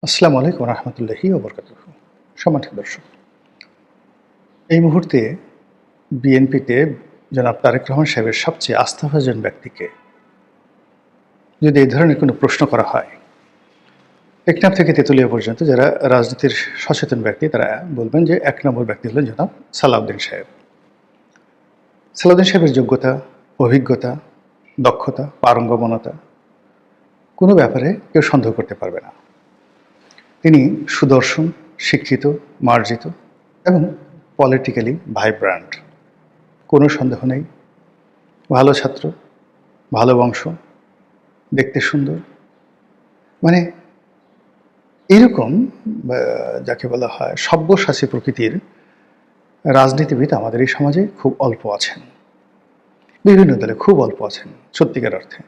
আসসালামু আলাইকুম রহমতুল্লাহি ওবরকাতুহু। সম্মানিত দর্শক, এই মুহূর্তে বিএনপিতে জনাব তারেক রহমান সাহেবের সবচেয়ে আস্থাভাজন ব্যক্তিকে যদি এই ধরনের কোনো প্রশ্ন করা হয়, টেকনাফ থেকে তেঁতুলিয়া পর্যন্ত যারা রাজনীতির সচেতন ব্যক্তি তারা বলবেন যে এক নম্বর ব্যক্তি হলেন জনাব সালাউদ্দিন সাহেব। সালাউদ্দিন সাহেবের যোগ্যতা, অভিজ্ঞতা, দক্ষতা, পারঙ্গমতা কোনো ব্যাপারে কেউ সন্দেহ করতে পারবে না। তিনি সুদর্শন, শিক্ষিত, মার্জিত এবং পলিটিক্যালি ভাইব্রান্ট, কোনো সন্দেহ নেই। ভালো ছাত্র, ভালো বংশ, দেখতে সুন্দর, মানে এরকম যাকে বলা হয় সব্যসাচী প্রকৃতির রাজনীতিবিদ আমাদের এই সমাজে খুব অল্প আছেন। বিভিন্ন দলে খুব অল্প আছেন সত্যিকার অর্থে।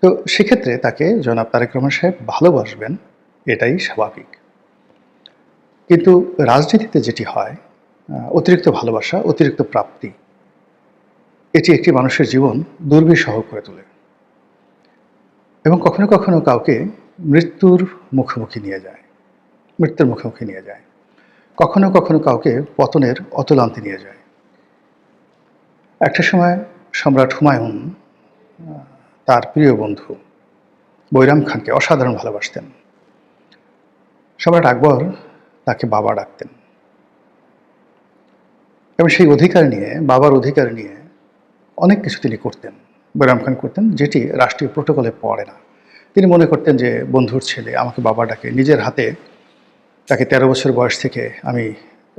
তো সেক্ষেত্রে তাকে জনাব তারেক রহমান সাহেব ভালোবাসবেন, এটাই স্বাভাবিক। কিন্তু রাজনীতিতে যেটি হয়, অতিরিক্ত ভালোবাসা, অতিরিক্ত প্রাপ্তি, এটি একটি মানুষের জীবন দুর্বিষহ করে তোলে এবং কখনো কখনো কাউকে মৃত্যুর মুখোমুখি নিয়ে যায়, মৃত্যুর মুখোমুখি নিয়ে যায়। কখনো কখনো কাউকে পতনের অতলান্তে নিয়ে যায়। একটা সময় সম্রাট হুমায়ুন তার প্রিয় বন্ধু বৈরাম খানকে অসাধারণ ভালোবাসতেন। সম্রাট আকবর তাকে বাবা ডাকতেন এবং সেই অধিকার নিয়ে, বাবার অধিকার নিয়ে অনেক কিছু তিনি করতেন, বৈরাম খান করতেন, যেটি রাষ্ট্রীয় প্রোটোকলে পড়ে না। তিনি মনে করতেন যে বন্ধুর ছেলে আমাকে বাবা ডাকে, নিজের হাতে তাকে 13 বছর বয়স থেকে আমি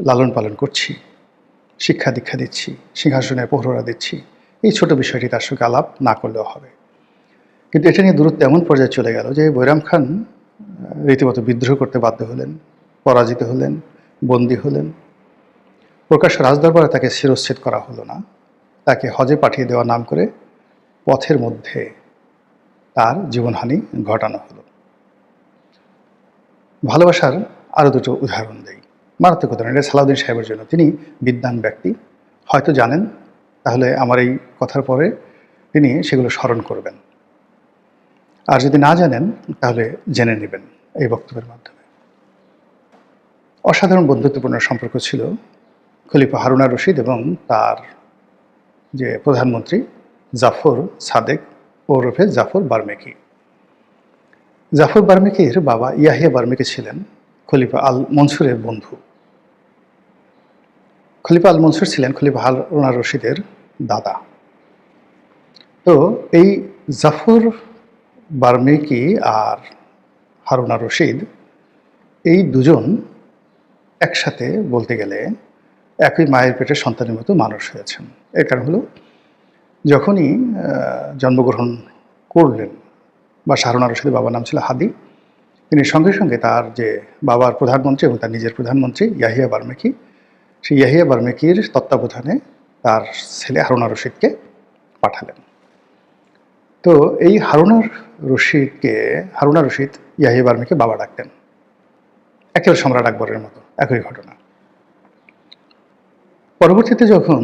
লালন পালন করছি, শিক্ষা দীক্ষা দিচ্ছি, সিংহাসনে প্রহরা দিচ্ছি, এই ছোট বিষয়টি তার সঙ্গে আলাপ না করলেও হবে। কিন্তু এটা নিয়ে দূরত্ব এমন পর্যায়ে চলে গেল যে বৈরাম খান রীতিমতো বিদ্রোহ করতে বাধ্য হলেন, পরাজিত হলেন, বন্দী হলেন। প্রকাশ্য রাজদরবারে তাকে শিরশ্ছেদ করা হলো না, তাকে হজে পাঠিয়ে দেওয়ার নাম করে পথের মধ্যে তার জীবনহানি ঘটানো হলো। ভালোবাসার আরও দুটো উদাহরণ দেই, মারাত্মক উদাহরণ। এটা সালাউদ্দিন সাহেবের জন্য। তিনি বিদ্বান ব্যক্তি, হয়তো জানেন, তাহলে আমার এই কথার পরে তিনি সেগুলো স্মরণ করবেন। আর যদি না জানেন তাহলে জেনে নেবেন এই বক্তব্যের মাধ্যমে। অসাধারণ বন্ধুত্বপূর্ণ সম্পর্ক ছিল খলিফা হারুন আর রশিদ এবং তার যে প্রধানমন্ত্রী জাফর সাদেক ওরফে জাফর বার্মেকি। জাফর বার্মেকির বাবা ইয়াহিয়া বার্মেকি ছিলেন খলিফা আল মনসুরের বন্ধু। খলিফা আল মনসুর ছিলেন খলিফা হারুন আর রশিদের দাদা। তো এই জাফর বার্মেকি আর হারুন আর রশিদ, এই দুজন একসাথে বলতে গেলে একই মায়ের পেটের সন্তানের মতো মানুষ হয়েছেন। এর কারণ হলো যখনই জন্মগ্রহণ করলেন, বা হারুন আর রশিদের বাবার নাম ছিল হাদি, তিনি সঙ্গে সঙ্গে তার যে বাবার প্রধানমন্ত্রী এবং তার নিজের প্রধানমন্ত্রী ইয়াহিয়া বার্মেকি, সেই ইয়াহিয়া বার্মেকির তত্ত্বাবধানে তার ছেলে হারুন আর রশিদকে পাঠালেন। তো এই হারুন আর রশিদ ইয়াহিয়া বার্মেকি বাবা ডাকতেন, একেবারে সম্রাট আকবরের মতো, একই ঘটনা। পরবর্তীতে যখন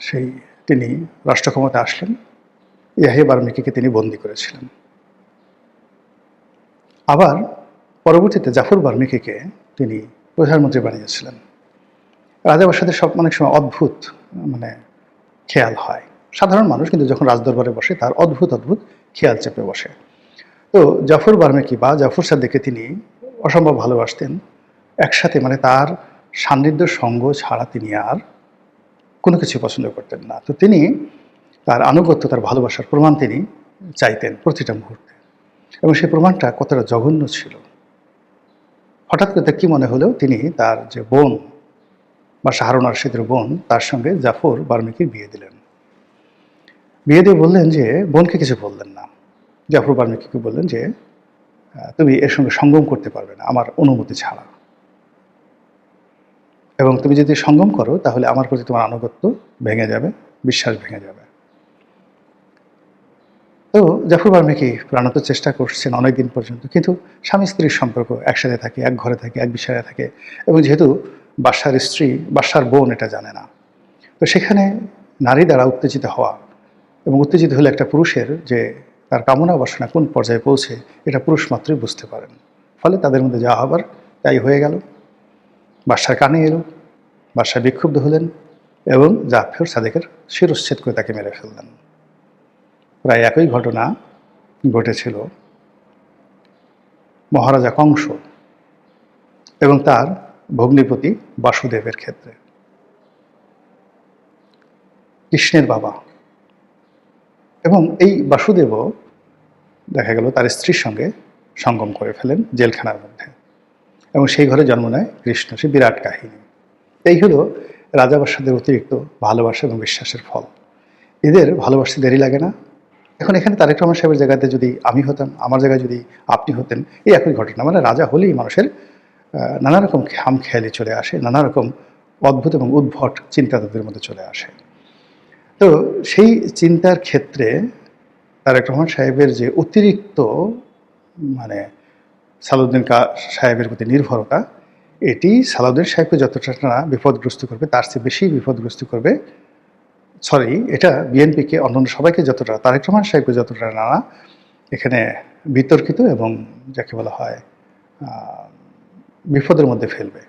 সেই তিনি রাষ্ট্র ক্ষমতা আসলেন, ইয়াহিয়া বার্মেকিকে তিনি বন্দী করেছিলেন। আবার পরবর্তীতে জাফর বার্মেকিকে তিনি প্রধানমন্ত্রী বানিয়েছিলেন। রাজাবাসাদের সব অনেক সময় অদ্ভুত খেয়াল হয়। সাধারণ মানুষ কিন্তু যখন রাজদরবারে বসে তার অদ্ভুত অদ্ভুত খেয়াল চেপে বসে। তো জাফর বার্মেকি বা জাফর সাদেককে তিনি অসম্ভব ভালোবাসতেন। একসাথে তার সান্নিধ্য সঙ্গ ছাড়া তিনি আর কোনো কিছু পছন্দ করতেন না। তো তিনি তার আনুগত্য, তার ভালোবাসার প্রমাণ তিনি চাইতেন প্রতিটা মুহূর্তে, এবং সেই প্রমাণটা কতটা জঘন্য ছিল। হঠাৎ করে কি মনে হলো, তিনি তার যে বোন বা হারুন আর রশিদের বোন, তার সঙ্গে জাফর বার্মেকির বিয়ে দিলেন। বিয়ে দিয়ে বললেন যে, বোনকে কিছু বললেন না, জাফর বার্মেকিকে বললেন যে তুমি এর সঙ্গে সঙ্গম করতে পারবে না আমার অনুমতি ছাড়া, এবং তুমি যদি সঙ্গম করো তাহলে আমার প্রতি তোমার আনুগত্য ভেঙে যাবে, বিশ্বাস ভেঙে যাবে। তো জাফর বার্মেকি প্রাণত চেষ্টা করছেন অনেকদিন পর্যন্ত, কিন্তু স্বামী স্ত্রীর সম্পর্ক, একসাথে থাকে, এক ঘরে থাকে, এক বিছানায় থাকে, এবং যেহেতু বাদশার স্ত্রী, বাদশার বোন এটা জানে না, তো সেখানে নারী দ্বারা উত্তেজিত হওয়া, এবং উত্তেজিত হলে একটা পুরুষের যে তার কামনা বাসনা কোন পর্যায়ে পৌঁছে, এটা পুরুষ মাত্রই বুঝতে পারেন। ফলে তাদের মধ্যে যা হবার তাই হয়ে গেল। বাদশার কানে এলো, বাদশাহ বিক্ষুব্ধ হলেন এবং জাফর সাদেকের শিরশ্ছেদ করে তাকে মেরে ফেললেন। প্রায় একই ঘটনা ঘটেছিল মহারাজা কংস এবং তার ভগ্নিপতি বাসুদেবের ক্ষেত্রে। কৃষ্ণের বাবা এবং এই বাসুদেবও দেখা গেল তার স্ত্রীর সঙ্গে সঙ্গম করে ফেলেন জেলখানার মধ্যে, এবং সেই ঘরে জন্ম নেয় কৃষ্ণ। সে বিরাট কাহিনী। এই হলো রাজা বাদশাদের অতিরিক্ত ভালোবাসা এবং বিশ্বাসের ফল। এদের ভালোবাসতে দেরি লাগে না। এখন এখানে তারেক রহমান সাহেবের জায়গাতে যদি আমি হতাম, আমার জায়গায় যদি আপনি হতেন, এই একই ঘটনা। মানে রাজা হলেই মানুষের নানা রকম খামখেয়ালি চলে আসে, নানা রকম অদ্ভুত এবং উদ্ভট চিন্তা তাদের মধ্যে চলে আসে। তো সেই চিন্তার ক্ষেত্রে তারেক রহমান সাহেবের যে অতিরিক্ত মানে সালাউদ্দিন সাহেবের প্রতি নির্ভরতা, এটি সালাউদ্দিন সাহেবকে যতটা না বিপদগ্রস্ত করবে তার চেয়ে বেশি বিপদগ্রস্ত করবে, এটা বিএনপিকে, অন্যান্য সবাইকে যতটা, তারেক রহমান সাহেবকে যতটা না এখানে বিতর্কিত এবং যাকে বলা হয় বিপদের মধ্যে ফেলবে,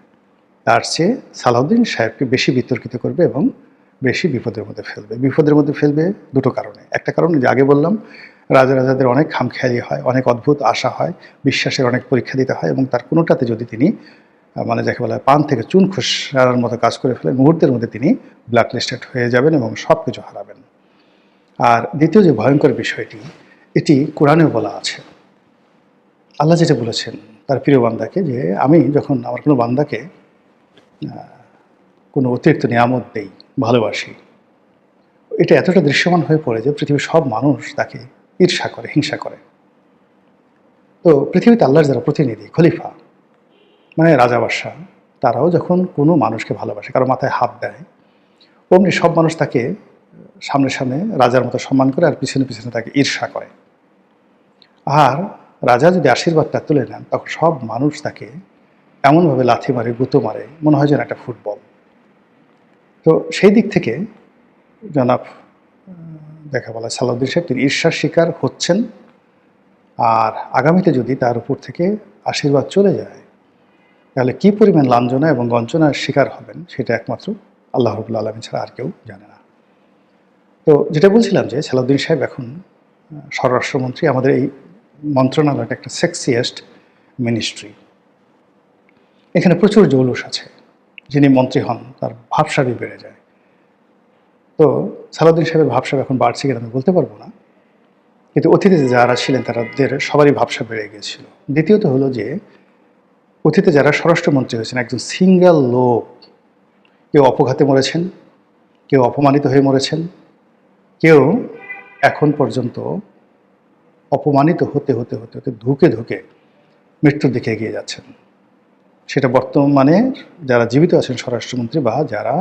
তার চেয়ে সালাউদ্দিন সাহেবকে বেশি বিতর্কিত করবে এবং বেশি বিপদের মধ্যে ফেলবে। বিপদের মধ্যে ফেলবে দুটো কারণে। একটা কারণ যে আগে বললাম, রাজাদের অনেক খামখেয়ালি হয়, অনেক অদ্ভুত আশা হয়, বিশ্বাসের অনেক পরীক্ষা দিতে হয়, এবং তার কোনোটাতে যদি তিনি মানে যাকে বলা হয় পান থেকে চুন খসার মতো কাজ করে ফেলেন, মুহূর্তের মধ্যে তিনি ব্ল্যাকলিস্টেড হয়ে যাবেন এবং সব কিছু হারাবেন। আর দ্বিতীয় যে ভয়ঙ্কর বিষয়টি, এটি কোরআনেও বলা আছে। আল্লাহ যেটা বলেছেন তার প্রিয় বান্দাকে, যে আমি যখন আমার কোনো বান্দাকে কোনো অতিরিক্ত নিয়ামত দেই, ভালোবাসি, এটা এতটা দৃশ্যমান হয়ে পড়ে যে পৃথিবীর সব মানুষ তাকে ঈর্ষা করে, হিংসা করে। তো পৃথিবীতে আল্লাহর যারা প্রতিনিধি, খলিফা মানে রাজা বাদশাহ, তারাও যখন কোনো মানুষকে ভালোবাসে, কারো মাথায় হাত দেয়, অমনি সব মানুষ তাকে সামনে সামনে রাজার মতো সম্মান করে আর পিছনে পিছনে তাকে ঈর্ষা করে। আর রাজা যদি আশীর্বাদটা তুলে নেন, তখন সব মানুষ তাকে এমনভাবে লাথি মারে, গুঁতো মারে, মনে হয় যেন একটা ফুটবল। তো সেই দিক থেকে জনাব দেখা বলা সালাউদ্দিন সাহেব তিনি ঈর্ষার শিকার হচ্ছেন। আর আগামীতে যদি তার উপর থেকে আশীর্বাদ চলে যায়, তাহলে কী পরিমাণ লাঞ্ছনা এবং গঞ্জনার শিকার হবেন, সেটা একমাত্র আল্লাহ রাব্বুল আলামিন ছাড়া আর কেউ জানে না। তো যেটা বলছিলাম যে সালাউদ্দিন সাহেব এখন স্বরাষ্ট্রমন্ত্রী। আমাদের এই মন্ত্রণালয়টা একটা সেক্সিয়েস্ট মিনিস্ট্রি। এখানে প্রচুর জৌলুস আছে। যিনি মন্ত্রী হন তার ভাবসাবই বেড়ে যায়। তো সালাউদ্দিন সাহেবের ভাবসাব এখন বাড়ছে কিনা আমি বলতে পারবো না, কিন্তু অতীতে যারা ছিলেন তাদের সবারই ভাবসাব বেড়ে গিয়েছিল। দ্বিতীয়ত হলো যে অতীতে যারা স্বরাষ্ট্রমন্ত্রী হয়েছেন, একজন সিঙ্গেল লোক, কেউ অপঘাতে মরেছেন, কেউ অপমানিত হয়ে মরেছেন, কেউ এখন পর্যন্ত অপমানিত হতে হতে হতে হতে ধুকে ধুকে মৃত্যুর দিকে এগিয়ে যাচ্ছেন। সেটা বর্তমানে যারা জীবিত আছেন স্বরাষ্ট্রমন্ত্রী বা যারা